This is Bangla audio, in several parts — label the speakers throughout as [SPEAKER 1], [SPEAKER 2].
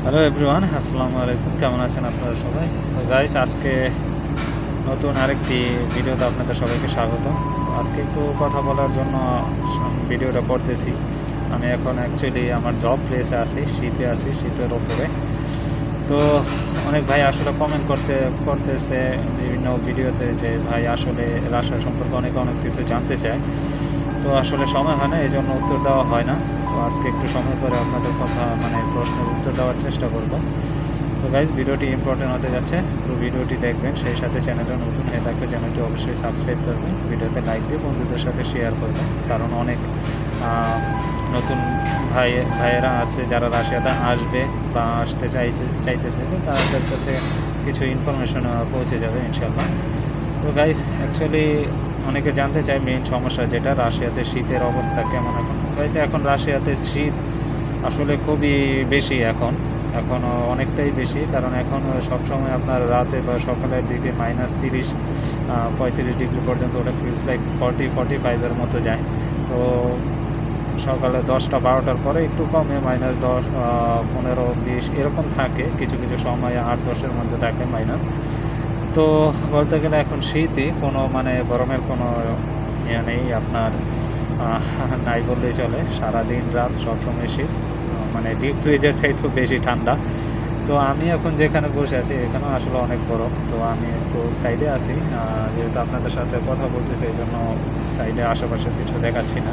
[SPEAKER 1] হ্যালো এভরিওয়ান, আসসালামু আলাইকুম। কেমন আছেন আপনারা সবাই? তো গাইস, আজকে নতুন আরেকটি ভিডিওতে আপনাদের সবাইকে স্বাগত। আজকে একটু কথা বলার জন্য ভিডিওটা করতেছি। আমি এখন অ্যাকচুয়ালি আমার জব প্লেসে আছি, শিপের ওপরে। তো অনেক ভাই আসলে কমেন্ট করতেছে বিভিন্ন ভিডিওতে যে ভাই আসলে রাশিয়া সম্পর্কে অনেক কিছু জানতে চায়। তো আসলে সময় হয় না, এই জন্য উত্তর দেওয়া হয় না। তো আজকে একটু সময় করে আপনাদের কথা প্রশ্নের উত্তর দেওয়ার চেষ্টা করব। তো গাইজ, ভিডিওটি ইম্পর্টেন্ট হতে যাচ্ছে, পুরো ভিডিওটি দেখবেন। সেই সাথে চ্যানেলে নতুন হয়ে থাকলে চ্যানেলটি অবশ্যই সাবস্ক্রাইব করবেন, ভিডিওতে লাইক দিয়ে বন্ধুদের সাথে শেয়ার করবেন। কারণ অনেক নতুন ভাইয়েরা আছে যারা রাশিয়াতে আসবে বা আসতে চাইতেছে, তো তাদের কাছে কিছু ইনফরমেশন পৌঁছে যাবে ইনশাল্লাহ। তো গাইজ, অ্যাকচুয়ালি অনেকে জানতে চায় মেইন সমস্যা যেটা, রাশিয়াতে শীতের অবস্থা কেমন এখন। গাইজ, এখন রাশিয়াতে শীত আসলে খুবই বেশি, এখনও অনেকটাই বেশি। কারণ এখন সবসময় আপনার রাতে বা সকালের দিকে -30 35 ডিগ্রি পর্যন্ত ওটা ফিলস লাইক 40-45-এর মতো যায়। তো সকালে 10টা 12টার পরে একটু কমে -10 15 20 এরকম থাকে, কিছু সময় 8-10-এর মধ্যে থাকে মাইনাস। তো বলতে গেলে এখন শীতই, কোনো গরমের কোনো ইয়ে নেই আপনার, নাই বললেই চলে। সারাদিন রাত সবসময় শীত, ডিপ ফ্রিজের চাইতেও বেশি ঠান্ডা। তো আমি এখন যেখানে বসে আছি এখানেও আসলে অনেক গরম। তো আমি একটু সাইডে আছি, যেহেতু আপনাদের সাথে কথা বলতেছি এই জন্য সাইডে আশেপাশে কিছু দেখাচ্ছি না।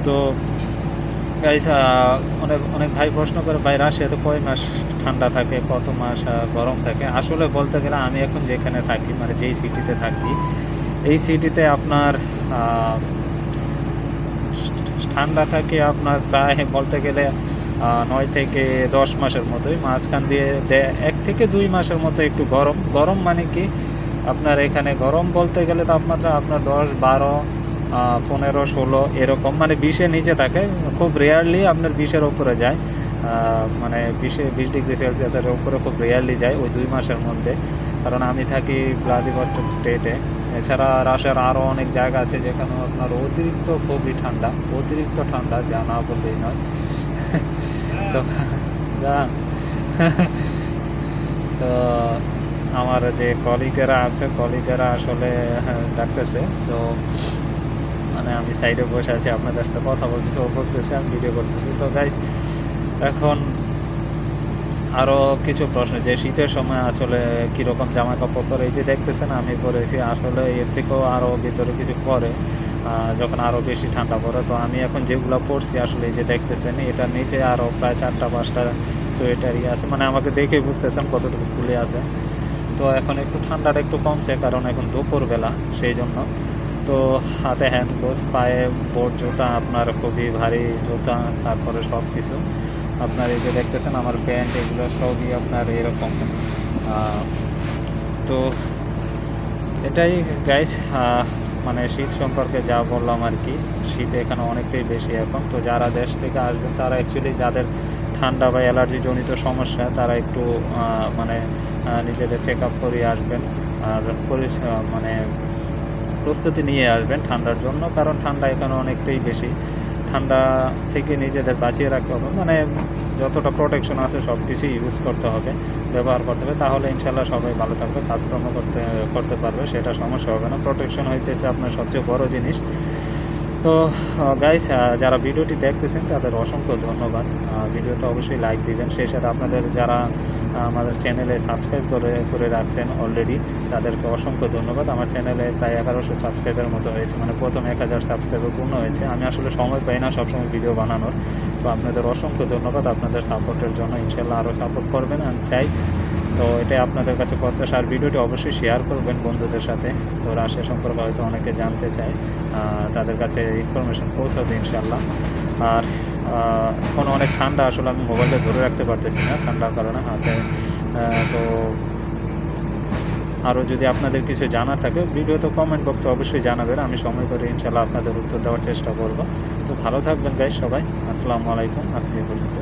[SPEAKER 1] তো গাইস, অনেক ভাই প্রশ্ন করে, ভাই রাশিয়াতে কয় মাস ঠান্ডা থাকে, কত মাস গরম থাকে। আসলে বলতে গেলে আমি এখন যেখানে থাকি, যেই সিটিতে থাকি, এই সিটিতে আপনার ঠান্ডা থাকে আপনার প্রায় বলতে গেলে 9 থেকে 10 মাসের মতোই। মাঝখান দিয়ে 1 থেকে 2 মাসের মতো একটু গরম কি আপনার এখানে গরম বলতে গেলে তাপমাত্রা আপনার 10, 12, 15, 16 এরকম, 20-এর নিচে থাকে। খুব রেয়ারলি আপনার 20-এর উপরে যায়, 20 ডিগ্রি সেলসিয়াসের উপরে খুব রেয়ারলি যায় ওই 2 মাসের মধ্যে। কারণ আমি থাকি ভ্লাদিভস্টক স্টেটে। এছাড়া রাশিয়ার আরও অনেক জায়গা আছে যেখানে আপনার খুবই অতিরিক্ত ঠান্ডা, যা না বললেই নয়। তো তো আমার যে কলিগেরা আসলে ডাকতেছে। তো আমি সাইডে বসে আছি, আপনাদের সাথে কথা বলতেছি, ও বলতেছে, আমি ভিডিও করতেছি। তো গাইস, এখন আরও কিছু প্রশ্ন, যে শীতের সময় আসলে কীরকম জামা কাপড় পরে। এই যে দেখতেছেন আমি পরেছি, আসলে এর থেকেও আরও ভিতরে কিছু পরে যখন আরও বেশি ঠান্ডা পড়ে। তো আমি এখন যেগুলো পরছি আসলে এই যে দেখতেছেন, এটার নিচে আরও প্রায় 4টা-5টা সোয়েটারই আছে, আমাকে দেখে বুঝতেছেন কতটুকু খুলে আছে। তো এখন একটু ঠান্ডাটা একটু কমছে, কারণ এখন দুপুরবেলা, সেই জন্য। তো হাতে হ্যান্ড গ্লোভস, পায়ে বোট জুতা, আপনার খুবই ভারী জুতা, তারপরে সব কিছু আপনার এই যে দেখতেছেন আমার প্যান্ট, এগুলো সবই আপনার এরকম। তো এটাই গাইস, শীত সম্পর্কে যা বললাম আর কি। শীত এখানে অনেকটাই বেশি এখন। তো যারা দেশ থেকে আসবেন তারা অ্যাকচুয়ালি, যাদের ঠান্ডা বা অ্যালার্জি জনিত সমস্যা, তারা একটু নিজেদের চেক আপ করিয়ে আসবেন, আর প্রস্তুতি নিয়ে আসবেন ঠান্ডার জন্য। কারণ ঠান্ডা এখানে অনেকটাই বেশি। ঠান্ডা থেকে নিজেদের বাঁচিয়ে রাখতে হবে, যতটা প্রোটেকশন আছে সব কিছুই ইউজ করতে হবে, ব্যবহার করতে হবে। তাহলে ইনশাল্লাহ সবাই ভালো থাকবে, কাজকর্ম করতে পারবে, সেটা সমস্যা হবে না। প্রোটেকশন হইতেছে আপনার সবচেয়ে বড় জিনিস। তো গাইস, যারা ভিডিওটি দেখতেছেন তাদের অসংখ্য ধন্যবাদ। ভিডিওটা অবশ্যই লাইক দিবেন। সেই সাথে আপনাদের যারা আমাদের চ্যানেলে সাবস্ক্রাইব করে রাখছেন অলরেডি, তাদেরকে অসংখ্য ধন্যবাদ। আমার চ্যানেলে প্রায় 1100 সাবস্ক্রাইবের মতো হয়েছে, প্রথম 1000 সাবস্ক্রাইবার পূর্ণ হয়েছে। আমি আসলে সময় পাই না সবসময় ভিডিও বানানোর। তো আপনাদের অসংখ্য ধন্যবাদ আপনাদের সাপোর্টের জন্য। ইনশাল্লাহ আরও সাপোর্ট করবেন আমি চাই। তো এটাই আপনাদের কাছে প্রত্যাশা। আর ভিডিওটি অবশ্যই শেয়ার করবেন বন্ধুদের সাথে। তো রাশিয়া সম্পর্কে হয়তো অনেকে জানতে চায়, তাদের কাছে ইনফরমেশন পৌঁছাবে ইনশাল্লাহ। আর এখন অনেক ঠান্ডা, আসলে আমি মোবাইলটা ধরে রাখতে পারতেছি না ঠান্ডার কারণে হাতে। তো আরও যদি আপনাদের কিছু জানার থাকে ভিডিওতে কমেন্ট বক্সে অবশ্যই জানাবেন, আমি সময় করে ইনশাল্লাহ আপনাদের উত্তর দেওয়ার চেষ্টা করব। তো ভালো থাকবেন গাইস সবাই। আসসালামু আলাইকুম। আজকে পর্যন্ত।